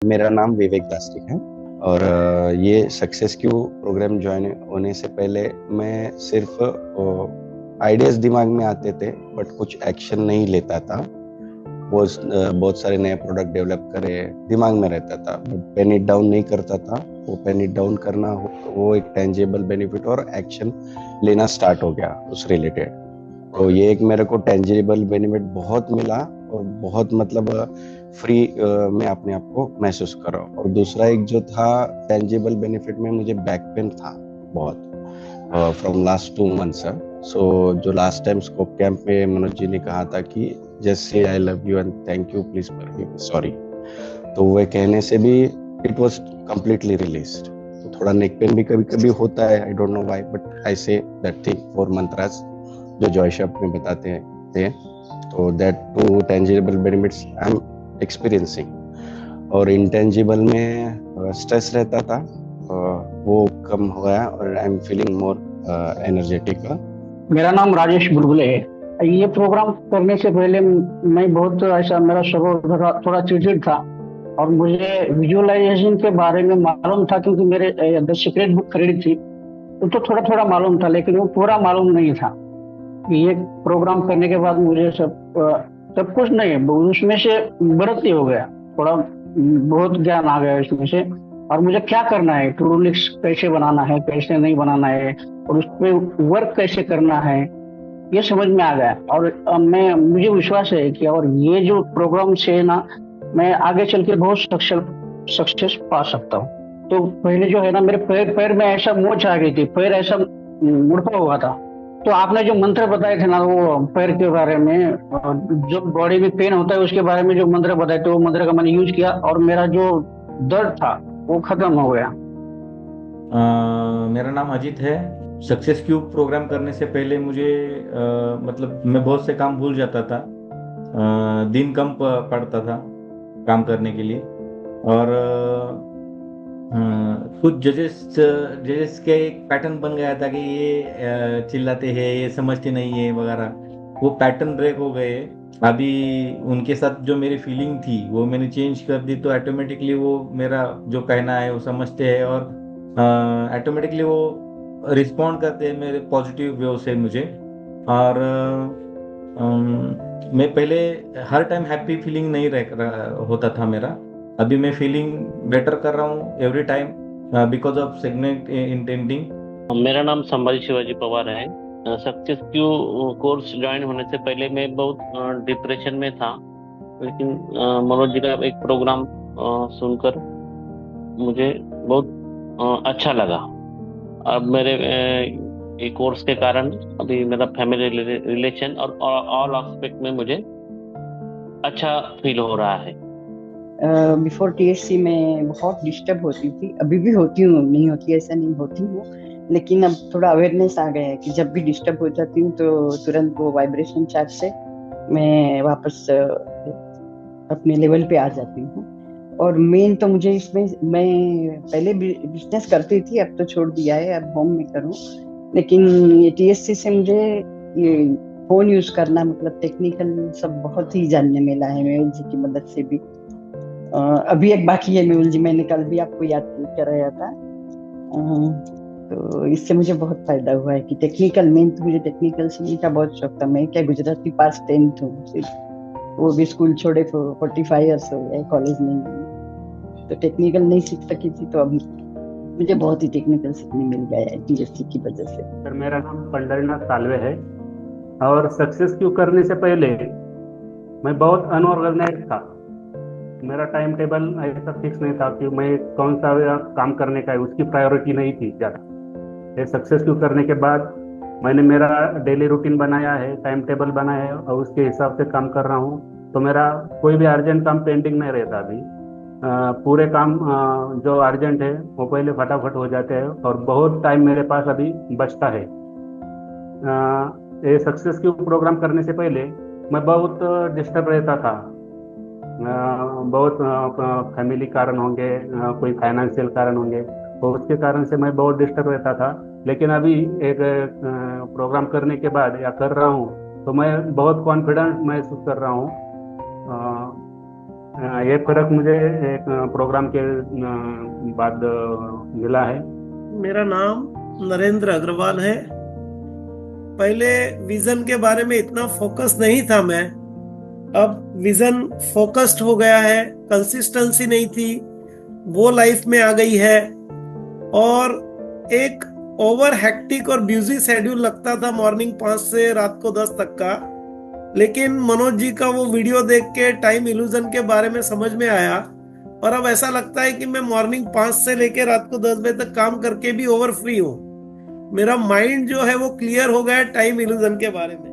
मेरा नाम विवेक दास्ती है और ये सक्सेस क्यू प्रोग्राम ज्वाइन होने से पहले मैं सिर्फ आइडियाज दिमाग में आते थे बट कुछ एक्शन नहीं लेता था। बहुत सारे नए प्रोडक्ट डेवलप करे दिमाग में रहता था बट पेन इट डाउन नहीं करता था। वो पेन इट डाउन करना हो तो वो एक टेंजिबल बेनिफिट और एक्शन लेना स्टार्ट हो गया उस रिलेटेड। तो ये एक मेरे को टेंजिबल बेनिफिट बहुत मिला और बहुत मतलब फ्री मैं अपने आप को महसूस कर रहा हूँ। और दूसरा एक जो था टेंजिबल बेनिफिट में मुझे बैक पेन था बहुत फ्रॉम लास्ट 2 मंथ्स। सो जो लास्ट टाइम स्कोप कैंप में मनोज जी ने कहा था कि just say I love you and thank you please forgive me sorry, तो वो कहने से भी इट वाज कंप्लीटली रिलीज्ड। तो थोड़ा नेक पेन भी कभी कभी होता है, I don't know why but I say that thing 4 mantras जो जॉय शॉप में बताते हैं थे। तो that two tangible benefits I am experiencing. और इंटेंजिबल में स्ट्रेस रहता था वो कम हो गया और I am feeling more energetic. मेरा नाम राजेश बुलबुले है। ये प्रोग्राम करने से पहले मैं बहुत ऐसा मेरा स्वभाव थोड़ा चिड़चिड़ था और मुझे विजुअलाइजेशन के बारे में मालूम था क्योंकि मेरे द सीक्रेट बुक खरीदी थी तो थोड़ा थोड़ा मालूम था, लेकिन वो पूरा मालूम नहीं था। ये प्रोग्राम करने के बाद मुझे सब कुछ नहीं, उसमें से बढ़ती हो गया, थोड़ा बहुत ज्ञान आ गया इसमें से। और मुझे क्या करना है, टू डू लिस्ट कैसे बनाना है, कैसे नहीं बनाना है, और उस पर वर्क कैसे करना है, ये समझ में आ गया। और मुझे विश्वास है कि और ये जो प्रोग्राम से ना मैं आगे चल के बहुत सक्सेस पा सकता हूँ। तो पहले जो है ना मेरे पैर में ऐसा मोच आ गई थी, पैर ऐसा मुड़का हुआ था। तो आपने जो मंत्र बताए थे ना वो पैर के बारे में, जो बॉडी में पेन होता है उसके बारे में जो मंत्र बताए थे, वो मंत्र का मैंने यूज किया और मेरा जो दर्द था वो खत्म हो गया। मेरा नाम अजीत है। सक्सेस क्यूब प्रोग्राम करने से पहले मुझे मतलब मैं बहुत से काम भूल जाता था। दिन कम पड़ता था काम करने के लिए। और कुछ जजेस के एक पैटर्न बन गया था कि ये चिल्लाते हैं, ये समझते नहीं है वगैरह। वो पैटर्न ब्रेक हो गए। अभी उनके साथ जो मेरी फीलिंग थी वो मैंने चेंज कर दी, तो ऑटोमेटिकली वो मेरा जो कहना है वो समझते हैं और ऑटोमेटिकली वो रिस्पॉन्ड करते हैं मेरे पॉजिटिव वे से मुझे। और मैं पहले हर टाइम हैप्पी फीलिंग नहीं होता था मेरा। अभी मैं फीलिंग बेटर कर रहा हूँ every time because of segment intending. मेरा नाम संभाजी शिवाजी पवार है। सक्सेस क्यू कोर्स ज्वाइन होने से पहले मैं बहुत डिप्रेशन में था, लेकिन मनोज जी का एक प्रोग्राम सुनकर मुझे बहुत अच्छा लगा। अब मेरे ये कोर्स के कारण अभी मेरा फैमिली रिलेशन और ऑल एस्पेक्ट में मुझे अच्छा फील हो रहा है। बिफोर टीएससी में बहुत डिस्टर्ब होती थी, अभी भी होती हूँ, नहीं होती ऐसा नहीं होती हूँ, लेकिन अब थोड़ा अवेयरनेस आ गया है कि जब भी डिस्टर्ब हो जाती हूँ तो तुरंत वो वाइब्रेशन चार्ज से मैं वापस अपने लेवल पे आ जाती हूँ। और मेन तो मुझे इसमें, मैं पहले बिजनेस करती थी, अब तो छोड़ दिया है, अब होम में करूँ, लेकिन ये टीएससी से मुझे ये फोन यूज करना मतलब टेक्निकल सब बहुत ही जानने मिला है मेहुल जी की मदद से भी। अभी एक बाकी है मेहुल जी, मैंने कल भी आपको याद कर रहा था। तो इससे मुझे बहुत फायदा हुआ है कि टेक्निकल, मेन तो मुझे टेक्निकल से का बहुत शौक था। मैं क्या गुजराती पास 10th हूँ, वो भी स्कूल छोड़े 45 ईयर्स हो गए, कॉलेज नहीं गई, तो टेक्निकल नहीं सीख सकी थी। तो अभी मुझे बहुत ही टेक्निकल सीखने मिल गया है टीएससी की वजह से। सर मेरा नाम पंडरीनाथ सालवे है और सक्सेस क्यू करने से पहले मैं बहुत अनऑर्गेनाइज था। मेरा टाइम टेबल ऐसा फिक्स नहीं था कि मैं कौन सा काम करने का है, उसकी प्रायोरिटी नहीं थी ज़्यादा। ये सक्सेस क्यू करने के बाद मैंने मेरा डेली रूटीन बनाया है, टाइम टेबल बनाया है और उसके हिसाब से काम कर रहा हूँ। तो मेरा कोई भी अर्जेंट काम पेंडिंग नहीं रहता अभी। पूरे काम जो अर्जेंट है वो पहले फटाफट हो जाते हैं और बहुत टाइम मेरे पास अभी बचता है। ये सक्सेस क्यू प्रोग्राम करने से पहले मैं बहुत डिस्टर्ब रहता था। बहुत फैमिली कारण होंगे, कोई फाइनेंशियल कारण होंगे, तो उसके कारण से मैं बहुत डिस्टर्ब रहता था। लेकिन अभी एक प्रोग्राम करने के बाद या कर रहा हूँ तो मैं बहुत कॉन्फिडेंट महसूस कर रहा हूँ। ये फर्क मुझे एक प्रोग्राम के बाद मिला है। मेरा नाम नरेंद्र अग्रवाल है। पहले विजन के बारे में इतना फोकस नहीं था मैं, अब विजन फोकस्ड हो गया है। कंसिस्टेंसी नहीं थी, वो लाइफ में आ गई है। और एक ओवर हेक्टिक और बिजी शेड्यूल लगता था मॉर्निंग 5 से रात को 10 तक का, लेकिन मनोज जी का वो वीडियो देख के टाइम इल्यूजन के बारे में समझ में आया। और अब ऐसा लगता है कि मैं मॉर्निंग 5 से लेके रात को 10 बजे तक काम करके भी ओवर फ्री हूँ। मेरा माइंड जो है वो क्लियर हो गया है टाइम इल्यूजन के बारे में।